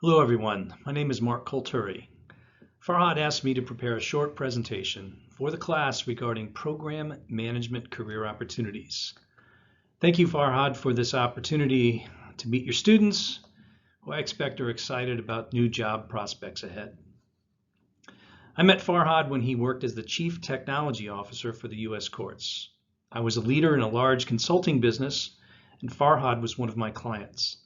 Hello everyone, my name is Mark Colturi. Farhad asked me to prepare a short presentation for the class regarding program management career opportunities. Thank you, Farhad, for this opportunity to meet your students, who I expect are excited about new job prospects ahead. I met Farhad when he worked as the Chief Technology Officer for the U.S. courts. I was a leader in a large consulting business, and Farhad was one of my clients.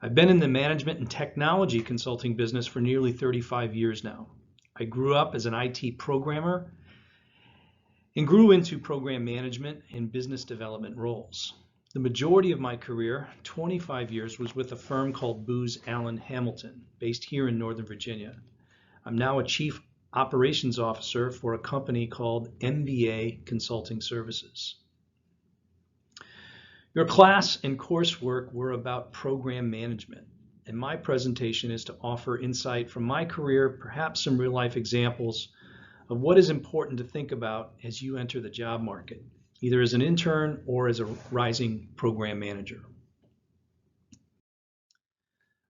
I've been in the management and technology consulting business for nearly 35 years now. I grew up as an IT programmer and grew into program management and business development roles. The majority of my career, 25 years, was with a firm called Booz Allen Hamilton, based here in Northern Virginia. I'm now a Chief Operations Officer for a company called MBA Consulting Services. Your class and coursework were about program management, and my presentation is to offer insight from my career, perhaps some real-life examples of what is important to think about as you enter the job market, either as an intern or as a rising program manager.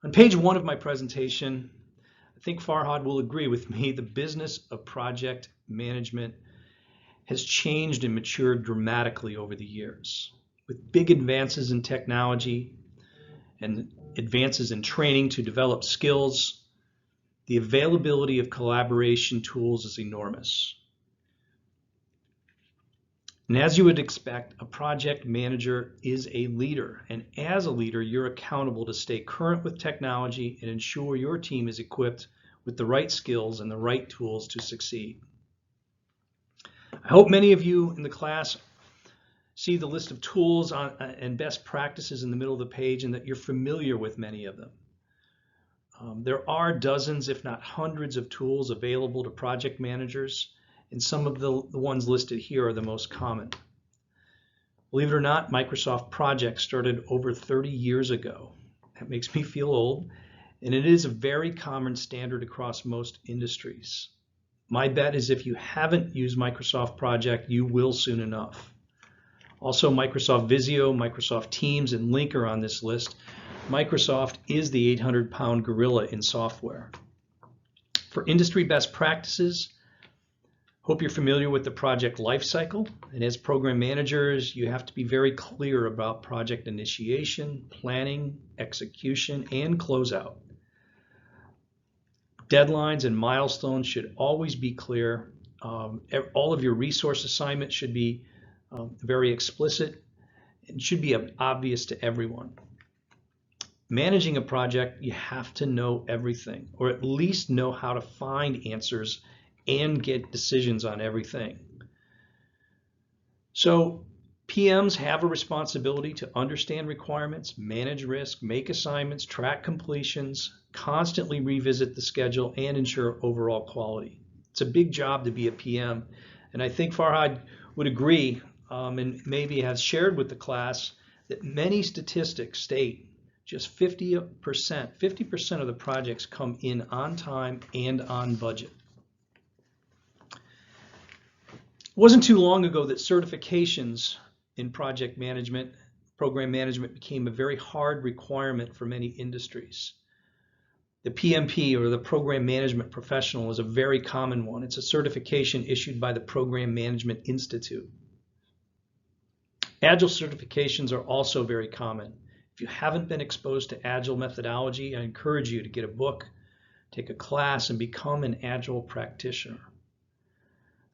On page 1 of my presentation, I think Farhad will agree with me, the business of project management has changed and matured dramatically over the years. With big advances in technology and advances in training to develop skills, the availability of collaboration tools is enormous. And as you would expect, a project manager is a leader. And as a leader, you're accountable to stay current with technology and ensure your team is equipped with the right skills and the right tools to succeed. I hope many of you in the class see the list of tools and best practices in the middle of the page and that you're familiar with many of them. There are dozens, if not hundreds, of tools available to project managers, and some of the ones listed here are the most common. Believe it or not, Microsoft Project started over 30 years ago. That makes me feel old, and it is a very common standard across most industries. My bet is if you haven't used Microsoft Project, you will soon enough. Also, Microsoft Visio, Microsoft Teams, and Lync are on this list. Microsoft is the 800-pound gorilla in software. For industry best practices, hope you're familiar with the project lifecycle. And as program managers, you have to be very clear about project initiation, planning, execution, and closeout. Deadlines and milestones should always be clear. All of your resource assignments should be very explicit and should be obvious to everyone. Managing a project, you have to know everything, or at least know how to find answers and get decisions on everything. So PMs have a responsibility to understand requirements, manage risk, make assignments, track completions, constantly revisit the schedule, and ensure overall quality. It's a big job to be a PM, and I think Farhad would agree and maybe has shared with the class that many statistics state just 50% of the projects come in on time and on budget. It wasn't too long ago that certifications in project management, program management became a very hard requirement for many industries. The PMP, or the Program Management Professional, is a very common one. It's a certification issued by the Program Management Institute. Agile certifications are also very common. If you haven't been exposed to Agile methodology, I encourage you to get a book, take a class, and become an Agile practitioner.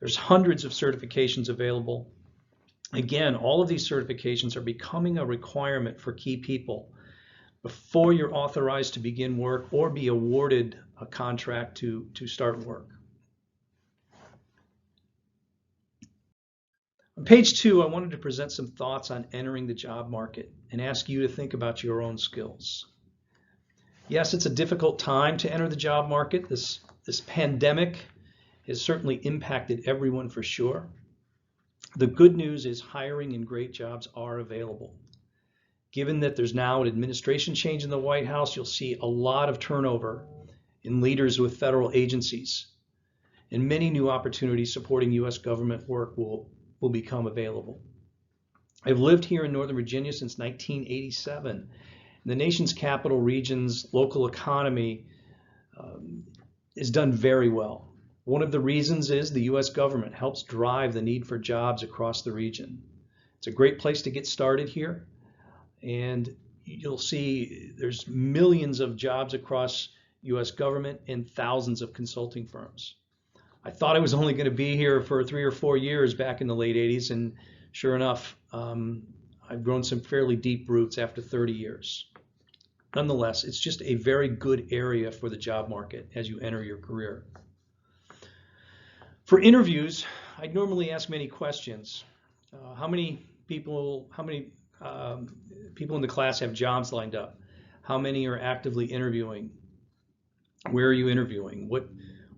There's hundreds of certifications available. Again, all of these certifications are becoming a requirement for key people before you're authorized to begin work or be awarded a contract to start work. On page 2, I wanted to present some thoughts on entering the job market and ask you to think about your own skills. Yes, it's a difficult time to enter the job market. This pandemic has certainly impacted everyone for sure. The good news is hiring and great jobs are available. Given that there's now an administration change in the White House, you'll see a lot of turnover in leaders with federal agencies, and many new opportunities supporting U.S. government work will become available. I've lived here in Northern Virginia since 1987, In the nation's capital regions, local economy is done very well. One of the reasons is the U.S. government helps drive the need for jobs across the region. It's a great place to get started here, and you'll see there's millions of jobs across U.S. government and thousands of consulting firms. I thought I was only going to be here for 3 or 4 years back in the late 80s, and sure enough, I've grown some fairly deep roots after 30 years. Nonetheless, it's just a very good area for the job market as you enter your career. For interviews, I normally ask many questions. How many people in the class have jobs lined up? How many are actively interviewing? Where are you interviewing? What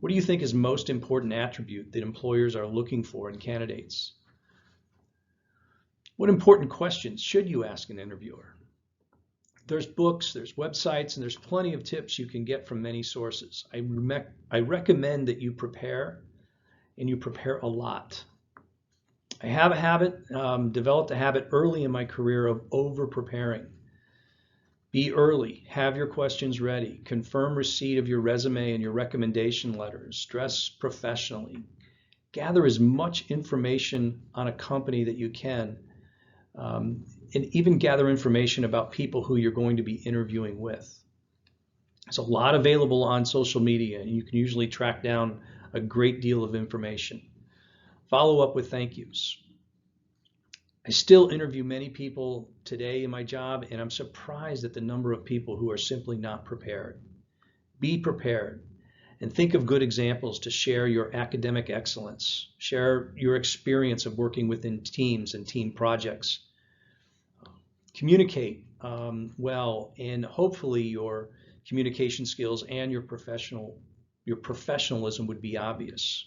do you think is most important attribute that employers are looking for in candidates? What important questions should you ask an interviewer? There's books, there's websites, and there's plenty of tips you can get from many sources. I recommend that you prepare, and you prepare a lot. I have a habit, developed a habit early in my career of over-preparing. Be early, have your questions ready, confirm receipt of your resume and your recommendation letters, dress professionally, gather as much information on a company that you can, and even gather information about people who you're going to be interviewing with. There's a lot available on social media, and you can usually track down a great deal of information. Follow up with thank yous. I still interview many people today in my job, and I'm surprised at the number of people who are simply not prepared. Be prepared, and think of good examples to share your academic excellence. Share your experience of working within teams and team projects. Communicate well, and hopefully your communication skills and your professionalism would be obvious.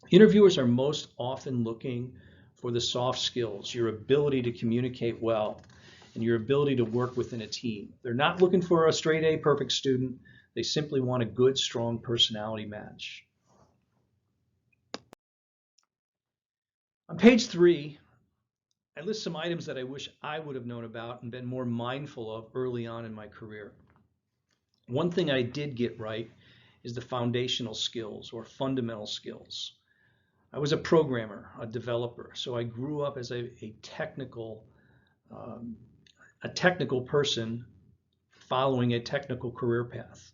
Interviewers are most often looking for the soft skills, your ability to communicate well, and your ability to work within a team. They're not looking for a straight A perfect student. They simply want a good, strong personality match. On page 3, I list some items that I wish I would have known about and been more mindful of early on in my career. One thing I did get right is the foundational skills or fundamental skills. I was a programmer, a developer, so I grew up as a technical person following a technical career path.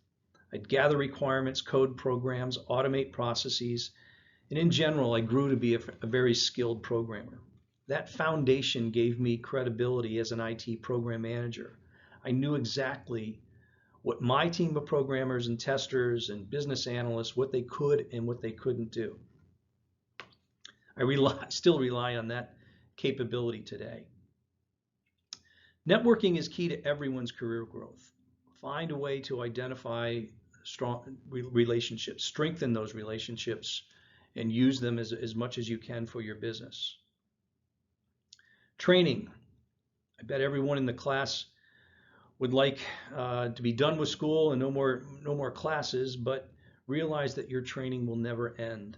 I'd gather requirements, code programs, automate processes, and in general, I grew to be a very skilled programmer. That foundation gave me credibility as an IT program manager. I knew exactly what my team of programmers and testers and business analysts, what they could and what they couldn't do. I still rely on that capability today. Networking is key to everyone's career growth. Find a way to identify strong relationships, strengthen those relationships, and use them as much as you can for your business. Training. I bet everyone in the class would like to be done with school and no more classes, but realize that your training will never end.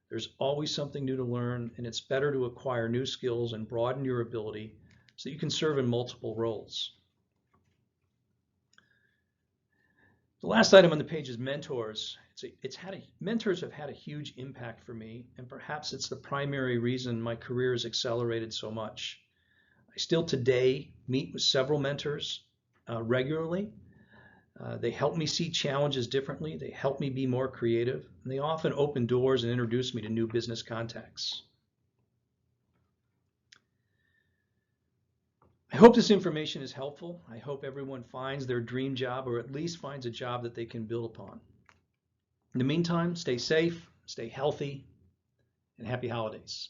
There's always something new to learn, and it's better to acquire new skills and broaden your ability so that you can serve in multiple roles. The last item on the page is mentors. Mentors have had a huge impact for me, and perhaps it's the primary reason my career has accelerated so much. I still today meet with several mentors regularly. They help me see challenges differently. They help me be more creative, and they often open doors and introduce me to new business contacts. I hope this information is helpful. I hope everyone finds their dream job, or at least finds a job that they can build upon. In the meantime, stay safe, stay healthy, and happy holidays.